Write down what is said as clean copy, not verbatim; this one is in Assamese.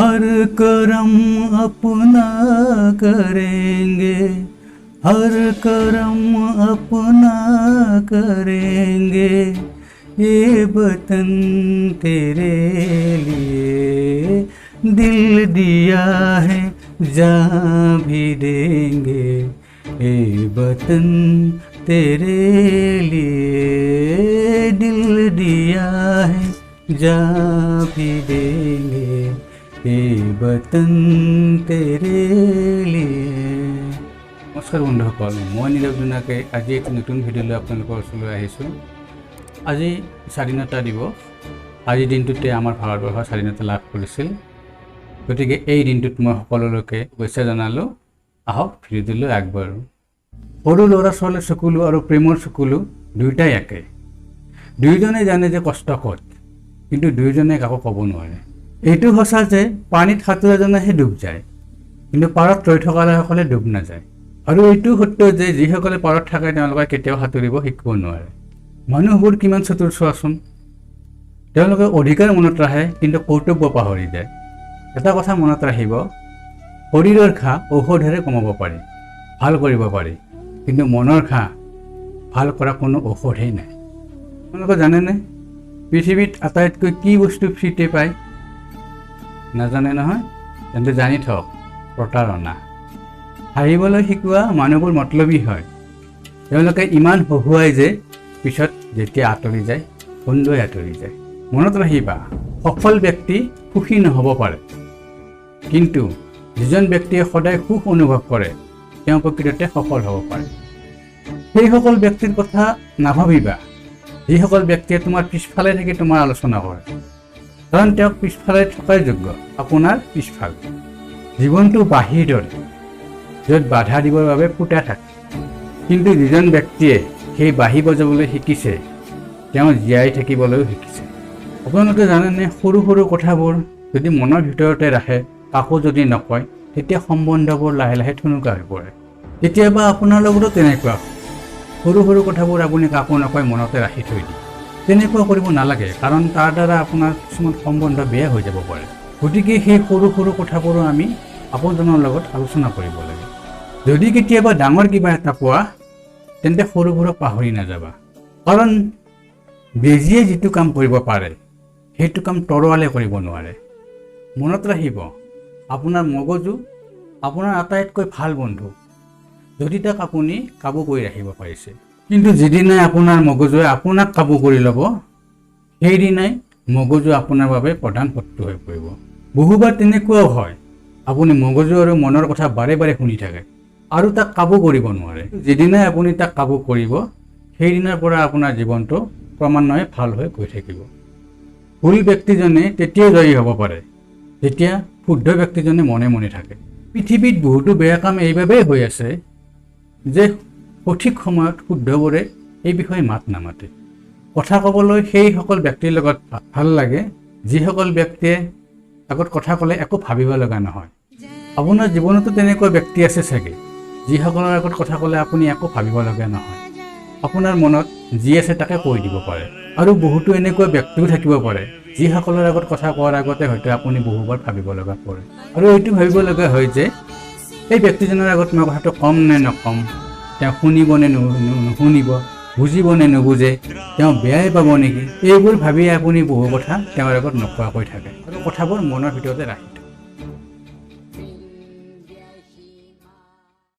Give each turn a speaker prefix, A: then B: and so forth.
A: हर करम अपना करेंगे, हर करम अपना करेंगे, ये वतन तेरे लिए दिल दिया है जान भी देंगे, ये वतन तेरे लिए दिल दिया है जान भी देंगे, ये वतन तेरे लिए। नमस्कार बंधुসকল, मैं नीरव जुनाके आज एक नतुन भिडिओ आपलोকৰ ওচৰলৈ আহিছোঁ। আজি স্বাধীনতা দিৱস। আজিৰ দিনটোতে আমাৰ ভাৰতবৰ্ষ স্বাধীনতা লাভ কৰিছিল। গতিকে এই দিনটোত মই সকলোলৈকে শুভেচ্ছা জনালোঁ। আহক ভিডিঅ'টোলৈ আগবাঢ়ো। সৰু ল'ৰা ছোৱালীৰ চকুলো আৰু প্ৰেমৰ চকুলো দুয়োটাই একে। দুয়োজনে জানে যে কষ্ট ক'ত, কিন্তু দুয়োজনে কাকো ক'ব নোৱাৰে। এইটো সঁচা যে পানীত সাঁতোৰাজনেহে ডুব যায়, কিন্তু পাৰত ৰৈ থকাসকলে ডুব নাযায়। আৰু এইটো সত্য যে যিসকলে পাৰত থাকে তেওঁলোকে কেতিয়াও সাঁতুৰিব শিকিব নোৱাৰে। মানুহবোৰ কিমান চতুৰ চোৱাচোন। তেওঁলোকে অধিকাৰ মনত ৰাখে, কিন্তু কৰ্তব্য পাহৰি যায়। এটা কথা মনত ৰাখিব, শৰীৰৰ ঘাঁ ঔষধেৰে কমাব পাৰি, ভাল কৰিব পাৰি, কিন্তু মনৰ ঘাঁ ভাল কৰা কোনো ঔষধেই নাই। আপোনালোকে জানেনে পৃথিৱীত আটাইতকৈ কি বস্তু ফ্ৰীতে পায়? নাজানে নহয়? তেন্তে জানি থওক, প্ৰতাৰণা। হাঁহিবলৈ শিকোৱা মানুহবোৰ মতলবী হয়। তেওঁলোকে ইমান হহুৱাই যে পিছত যেতিয়া আঁতৰি যায় বন্ধুৱে আঁতৰি যায়। মনত ৰাখিবা, সফল ব্যক্তি সুখী নহ'ব পাৰে, কিন্তু যিজন ব্যক্তিয়ে সদায় সুখ অনুভৱ কৰে তেওঁ প্ৰকৃততে সফল হ'ব পাৰে। সেইসকল ব্যক্তিৰ কথা নাভাবিবা যিসকল ব্যক্তিয়ে তোমাৰ পিছফালে থাকি তোমাৰ আলোচনা কৰে, কাৰণ তেওঁক পিছফালে থকাই যোগ্য, আপোনাৰ পিছফাল। জীৱনটো বাঁহীৰ দৰে, য'ত বাধা দিবৰ বাবে ফুটা থাকে, কিন্তু যিজন ব্যক্তিয়ে সেই বাঁহী বজাবলৈ শিকিছে তেওঁ জীয়াই থাকিবলৈও শিকিছে। আপোনালোকে জানেনে, সৰু সৰু কথাবোৰ যদি মনৰ ভিতৰতে ৰাখে, কাকো যদি নকয়, তেতিয়া সম্বন্ধবোৰ লাহে লাহে ঠুনুকা হৈ পৰে। কেতিয়াবা আপোনাৰ লগতো তেনেকুৱা সৰু সৰু কথাবোৰ আপুনি কাকো নকয় মনতে ৰাখি থৈ দিয়ে। তেনেকুৱা কৰিব নালাগে, কাৰণ তাৰ দ্বাৰা আপোনাৰ কিছুমান সম্বন্ধ বেয়া হৈ যাব পাৰে। গতিকে সেই সৰু সৰু কথাবোৰো আমি আপোনজনৰ লগত আলোচনা কৰিব লাগে। যদি কেতিয়াবা ডাঙৰ কিবা এটা পোৱা, তেন্তে সৰুবোৰক পাহৰি নাযাবা, কাৰণ বেজীয়ে যিটো কাম কৰিব পাৰে সেইটো কাম তৰোৱালে কৰিব নোৱাৰে। মনত ৰাখিব, আপোনাৰ মগজু আপোনাৰ আটাইতকৈ ভাল বন্ধু, যদি তাক আপুনি কাবু কৰি ৰাখিব পাৰিছে। কিন্তু যিদিনাই আপোনাৰ মগজুৱে আপোনাক কাবু কৰি ল'ব, সেইদিনাই মগজু আপোনাৰ বাবে প্ৰধান শত্ৰু হৈ পৰিব। বহুবাৰ তেনেকুৱাও হয়, আপুনি মগজু আৰু মনৰ কথা বাৰে বাৰে শুনি থাকে আৰু তাক কাবু কৰিব নোৱাৰে। যিদিনাই আপুনি তাক কাবু কৰিব, সেইদিনাৰ পৰা আপোনাৰ জীৱনটো ক্ৰমান্বয়ে ভাল হৈ গৈ থাকিব। ভুল ব্যক্তিজনে তেতিয়াই জয়ী হ'ব পাৰে যেতিয়া শুদ্ধ ব্যক্তিজনে মনে মনে থাকে। পৃথিৱীত বহুতো বেয়া কাম এইবাবেই হৈ আছে যে সঠিক সময়ত শুদ্ধবোৰে এই বিষয়ে মাত নামাতে। কথা ক'বলৈ সেইসকল ব্যক্তিৰ লগত ভাল লাগে যিসকল ব্যক্তিয়ে আগত কথা ক'লে একো ভাবিব লগা নহয়। আপোনাৰ জীৱনতো তেনেকুৱা ব্যক্তি আছে চাগে, যিসকলৰ আগত কথা ক'লে আপুনি একো ভাবিব লগা নহয়। আপোনাৰ মনত যি আছে তাকে কৈ দিব পাৰে। আৰু বহুতো এনেকুৱা ব্যক্তিও থাকিব পাৰে যিসকলৰ আগত কথা কোৱাৰ আগতে হয়তো আপুনি বহুবাৰ ভাবিব লগা পৰে। আৰু এইটো ভাবিব লগা হয় যে এই ব্যক্তিজনৰ আগত মই কথাটো কম নে নকম, তেওঁ শুনিব নে নুশুনিব, বুজিব নে নুবুজে, তেওঁ বেয়াই পাব নেকি। এইবোৰ ভাবিয়ে আপুনি বহু কথা তেওঁৰ আগত নোকোৱাকৈ থাকে আৰু কথাবোৰ মনৰ ভিতৰতে ৰাখি থাকে।